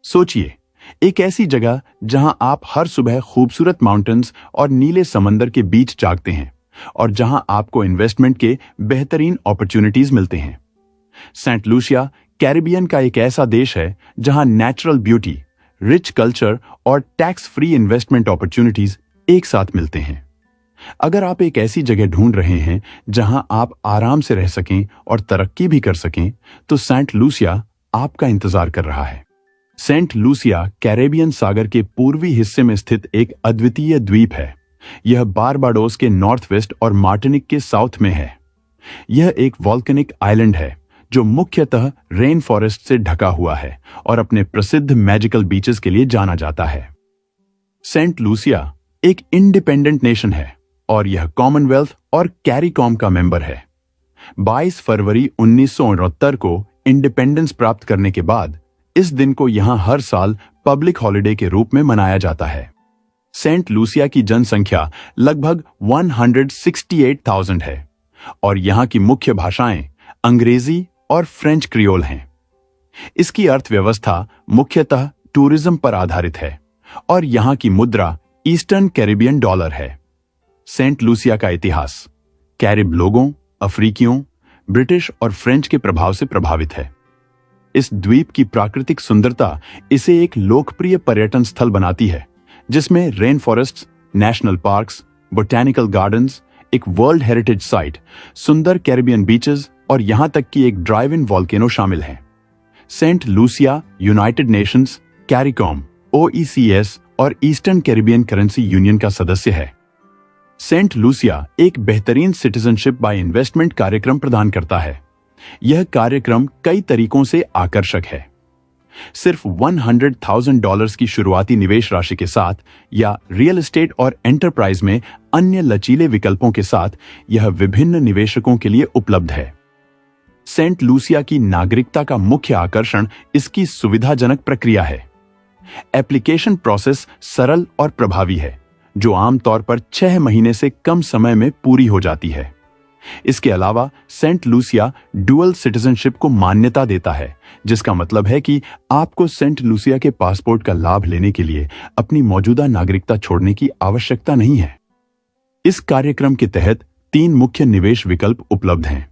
सोचिए, एक ऐसी जगह जहां आप हर सुबह खूबसूरत माउंटेन्स और नीले समंदर के बीच जागते हैं और जहां आपको इन्वेस्टमेंट के बेहतरीन अपॉर्चुनिटीज मिलते हैं। सेंट लूसिया कैरिबियन का एक ऐसा देश है जहां नेचुरल ब्यूटी, रिच कल्चर और टैक्स फ्री इन्वेस्टमेंट अपॉर्चुनिटीज एक साथ मिलते हैं। अगर आप एक ऐसी जगह ढूंढ रहे हैं जहां आप आराम से रह सकें और तरक्की भी कर सकें, तो सेंट लूसिया आपका इंतजार कर रहा है। सेंट लूसिया कैरेबियन सागर के पूर्वी हिस्से में स्थित एक अद्वितीय द्वीप है। यह बारबाडोस के नॉर्थ वेस्ट और मार्टिनिक के साउथ में है। यह एक वॉल्केनिक आइलैंड है जो मुख्यतः रेन फॉरेस्ट से ढका हुआ है और अपने प्रसिद्ध मैजिकल बीचेस के लिए जाना जाता है। सेंट लूसिया एक इंडिपेंडेंट नेशन है और यह कॉमनवेल्थ और कैरिकॉम का मेंबर है। 22 फरवरी 1969 को इंडिपेंडेंस प्राप्त करने के बाद इस दिन को यहां हर साल पब्लिक हॉलिडे के रूप में मनाया जाता है। सेंट लूसिया की जनसंख्या लगभग 168,000 है और यहां की मुख्य भाषाएं अंग्रेजी और फ्रेंच क्रियोल हैं। इसकी अर्थव्यवस्था मुख्यतः टूरिज्म पर आधारित है और यहां की मुद्रा ईस्टर्न कैरिबियन डॉलर है। सेंट लूसिया का इतिहास कैरिब लोगों, अफ्रीकियों, ब्रिटिश और फ्रेंच के प्रभाव से प्रभावित है। इस द्वीप की प्राकृतिक सुंदरता इसे एक लोकप्रिय पर्यटन स्थल बनाती है, जिसमें rain forests, national parks, botanical gardens, एक वर्ल्ड हेरिटेज साइट, सुंदर कैरिबियन बीचेस और यहां तक कि एक ड्राइव इन वॉल्केनो शामिल हैं। Saint Lucia United Nations, CARICOM, OECS और ईस्टर्न कैरिबियन करेंसी यूनियन का सदस्य है। सेंट लूसिया एक बेहतरीन सिटीजनशिप बाय इन्वेस्टमेंट कार्यक्रम प्रदान करता है। यह कार्यक्रम कई तरीकों से आकर्षक है। सिर्फ $100,000 की शुरुआती निवेश राशि के साथ या रियल एस्टेट और एंटरप्राइज में अन्य लचीले विकल्पों के साथ यह विभिन्न निवेशकों के लिए उपलब्ध है। सेंट लूसिया की नागरिकता का मुख्य आकर्षण इसकी सुविधाजनक प्रक्रिया है। एप्लीकेशन प्रोसेस सरल और प्रभावी है, जो आमतौर पर 6 महीने से कम समय में पूरी हो जाती है। इसके अलावा सेंट लूसिया डुअल सिटीजनशिप को मान्यता देता है, जिसका मतलब है कि आपको सेंट लूसिया के पासपोर्ट का लाभ लेने के लिए अपनी मौजूदा नागरिकता छोड़ने की आवश्यकता नहीं है। इस कार्यक्रम के तहत 3 मुख्य निवेश विकल्प उपलब्ध हैं: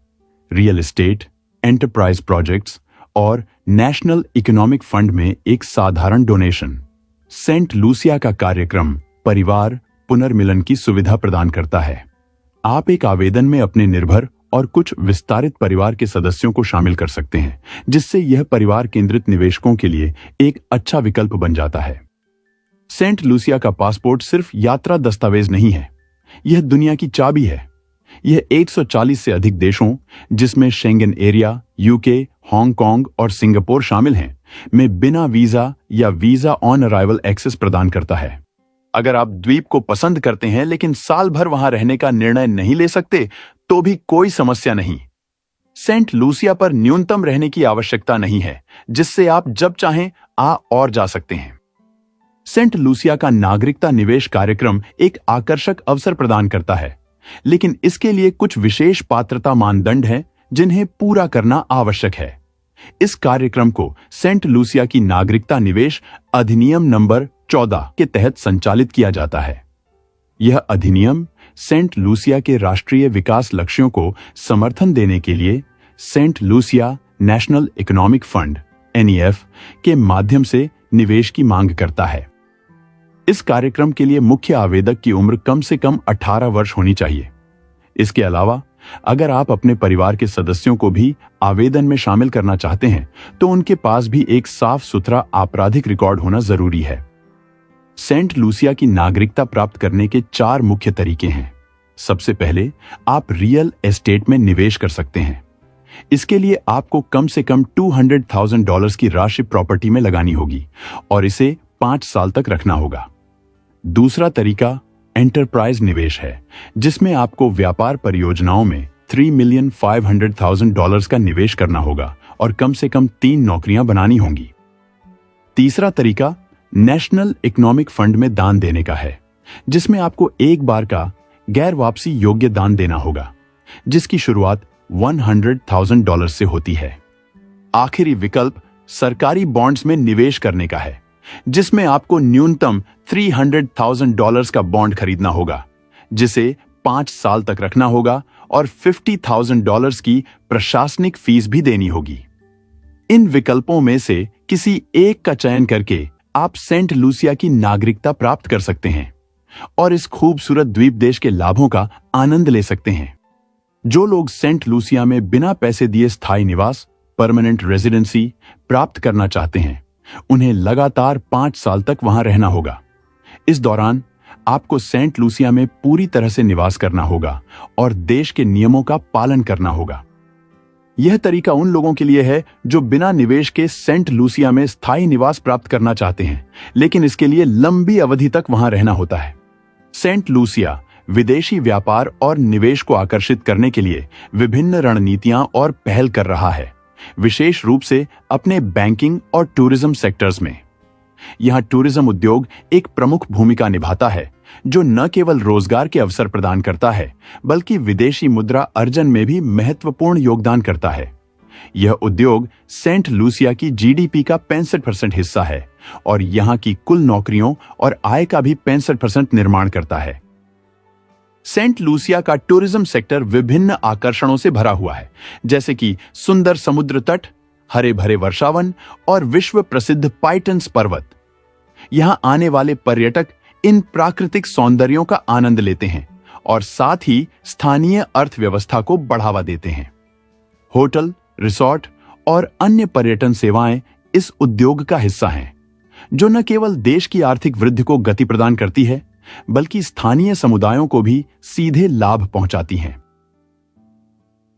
रियल एस्टेट, एंटरप्राइज प्रोजेक्ट्स और नेशनल इकोनॉमिक फंड में एक साधारण डोनेशन। सेंट लूसिया का कार्यक्रम परिवार पुनर्मिलन की सुविधा प्रदान करता है। आप एक आवेदन में अपने निर्भर और कुछ विस्तारित परिवार के सदस्यों को शामिल कर सकते हैं, जिससे यह परिवार केंद्रित निवेशकों के लिए एक अच्छा विकल्प बन जाता है। सेंट लूसिया का पासपोर्ट सिर्फ यात्रा दस्तावेज नहीं है, यह दुनिया की चाबी है। यह 140 से अधिक देशों, जिसमें शेंगन एरिया, यूके, हांगकांग और सिंगापुर शामिल हैं, में बिना वीजा या वीजा ऑन अराइवल एक्सेस प्रदान करता है। अगर आप द्वीप को पसंद करते हैं लेकिन साल भर वहां रहने का निर्णय नहीं ले सकते, तो भी कोई समस्या नहीं। सेंट लूसिया पर न्यूनतम रहने की आवश्यकता नहीं है, जिससे आप जब चाहें आ और जा सकते हैं। सेंट लूसिया का नागरिकता निवेश कार्यक्रम एक आकर्षक अवसर प्रदान करता है, लेकिन इसके लिए कुछ विशेष पात्रता मानदंड हैं जिन्हें पूरा करना आवश्यक है। इस कार्यक्रम को सेंट लूसिया की नागरिकता निवेश अधिनियम नंबर 14 के तहत संचालित किया जाता है। यह अधिनियम सेंट लूसिया के राष्ट्रीय विकास लक्ष्यों को समर्थन देने के लिए Saint Lucia national economic fund NEF के माध्यम से निवेश की मांग करता है। इस कार्यक्रम के लिए मुख्य आवेदक की उम्र कम से कम 18 वर्ष होनी चाहिए। इसके अलावा अगर आप अपने परिवार के सदस्यों को भी आवेदन में शामिल करना चाहते हैं, तो उनके पास भी एक साफ सुथरा आपराधिक रिकॉर्ड होना जरूरी है। सेंट लूसिया की नागरिकता प्राप्त करने के 4 मुख्य तरीके हैं। सबसे पहले आप रियल एस्टेट में निवेश कर सकते हैं। इसके लिए आपको कम से कम $200,000 की राशि प्रॉपर्टी में लगानी होगी और इसे 5 साल तक रखना होगा। दूसरा तरीका एंटरप्राइज निवेश है, जिसमें आपको व्यापार परियोजनाओं में $3,500,000 का निवेश करना होगा और कम से कम 3 नौकरियां बनानी होंगी। तीसरा तरीका नेशनल इकोनॉमिक फंड में दान देने का है, जिसमें आपको एक बार का गैर वापसी योग्य दान देना होगा, जिसकी शुरुआत $100,000 से होती है। आखिरी विकल्प सरकारी बॉन्ड्स में निवेश करने का है, जिसमें आपको न्यूनतम $300,000 का बॉन्ड खरीदना होगा, जिसे 5 साल तक रखना होगा और $50,000 की प्रशासनिक फीस भी देनी होगी। इन विकल्पों में से किसी एक का चयन करके आप सेंट लूसिया की नागरिकता प्राप्त कर सकते हैं और इस खूबसूरत द्वीप देश के लाभों का आनंद ले सकते हैं। जो लोग सेंट लूसिया में बिना पैसे दिए स्थायी निवास परमानेंट रेजिडेंसी प्राप्त करना चाहते हैं, उन्हें लगातार 5 साल तक वहां रहना होगा। इस दौरान आपको सेंट लूसिया में पूरी तरह से निवास करना होगा और देश के नियमों का पालन करना होगा। यह तरीका उन लोगों के लिए है जो बिना निवेश के सेंट लूसिया में स्थायी निवास प्राप्त करना चाहते हैं, लेकिन इसके लिए लंबी अवधि तक वहां रहना होता है। सेंट लूसिया विदेशी व्यापार और निवेश को आकर्षित करने के लिए विभिन्न रणनीतियां और पहल कर रहा है, विशेष रूप से अपने बैंकिंग और टूरिज्म सेक्टर्स में। यहां टूरिज्म उद्योग एक प्रमुख भूमिका निभाता है, जो न केवल रोजगार के अवसर प्रदान करता है, बल्कि विदेशी मुद्रा अर्जन में भी महत्वपूर्ण योगदान करता है। यह उद्योग सेंट लूसिया की जीडीपी का 65% हिस्सा है और यहां की कुल नौकरियों और आय का भी 65% निर्माण करता है। सेंट लूसिया का टूरिज्म सेक्टर विभिन्न आकर्षणों से भरा हुआ है, जैसे कि सुंदर समुद्र तट, हरे भरे वर्षावन और विश्व प्रसिद्ध पाइटन्स पर्वत। यहां आने वाले पर्यटक इन प्राकृतिक सौंदर्यों का आनंद लेते हैं और साथ ही स्थानीय अर्थव्यवस्था को बढ़ावा देते हैं। होटल, रिसोर्ट और अन्य पर्यटन सेवाएं इस उद्योग का हिस्सा हैं, जो न केवल देश की आर्थिक वृद्धि को गति प्रदान करती है, बल्कि स्थानीय समुदायों को भी सीधे लाभ पहुंचाती हैं।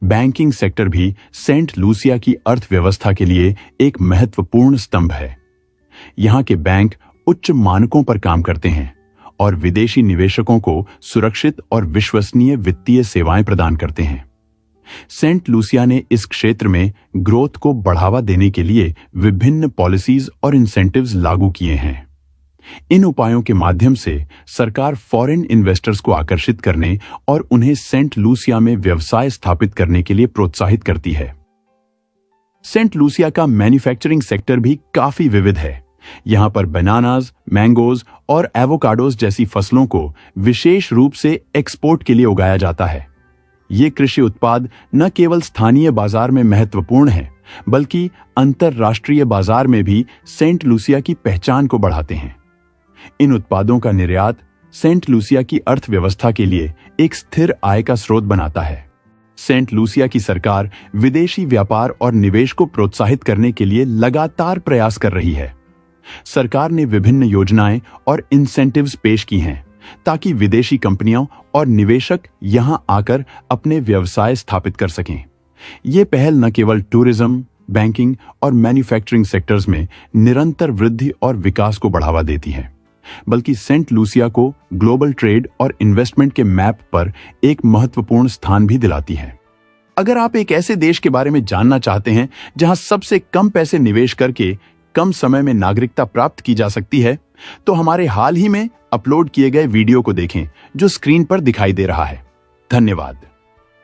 बैंकिंग सेक्टर भी सेंट लूसिया की अर्थव्यवस्था के लिए एक महत्वपूर्ण स्तंभ है। यहां के बैंक उच्च मानकों पर काम करते हैं और विदेशी निवेशकों को सुरक्षित और विश्वसनीय वित्तीय सेवाएं प्रदान करते हैं। सेंट लूसिया ने इस क्षेत्र में ग्रोथ को बढ़ावा देने के लिए विभिन्न पॉलिसीज और इंसेंटिव्स लागू किए हैं। इन उपायों के माध्यम से सरकार फॉरेन इन्वेस्टर्स को आकर्षित करने और उन्हें सेंट लूसिया में व्यवसाय स्थापित करने के लिए प्रोत्साहित करती है। सेंट लूसिया का मैन्युफैक्चरिंग सेक्टर भी काफी विविध है। यहां पर बनानास, मैंगोज और एवोकाडोस जैसी फसलों को विशेष रूप से एक्सपोर्ट के लिए उगाया जाता है। ये कृषि उत्पाद न केवल स्थानीय बाजार में महत्वपूर्ण हैं, बल्कि अंतरराष्ट्रीय बाजार में भी सेंट लूसिया की पहचान को बढ़ाते हैं। इन उत्पादों का निर्यात सेंट लूसिया की अर्थव्यवस्था के लिए एक स्थिर आय का स्रोत बनाता है। सेंट लूसिया की सरकार विदेशी व्यापार और निवेश को प्रोत्साहित करने के लिए लगातार प्रयास कर रही है। सरकार ने विभिन्न योजनाएं और इंसेंटिव्स पेश की हैं, ताकि विदेशी कंपनियां और निवेशक यहां आकर अपने व्यवसाय स्थापित कर सकें। ये पहल न केवल टूरिज्म, बैंकिंग और मैन्युफैक्चरिंग सेक्टर्स में निरंतर वृद्धि और विकास को बढ़ावा देती है, बल्कि सेंट लूसिया को ग्लोबल ट्रेड और इन्वेस्टमेंट के मैप पर एक महत्वपूर्ण स्थान भी दिलाती है। अगर आप एक ऐसे देश के बारे में जानना चाहते हैं जहां सबसे कम पैसे निवेश करके कम समय में नागरिकता प्राप्त की जा सकती है, तो हमारे हाल ही में अपलोड किए गए वीडियो को देखें, जो स्क्रीन पर दिखाई दे रहा है। धन्यवाद।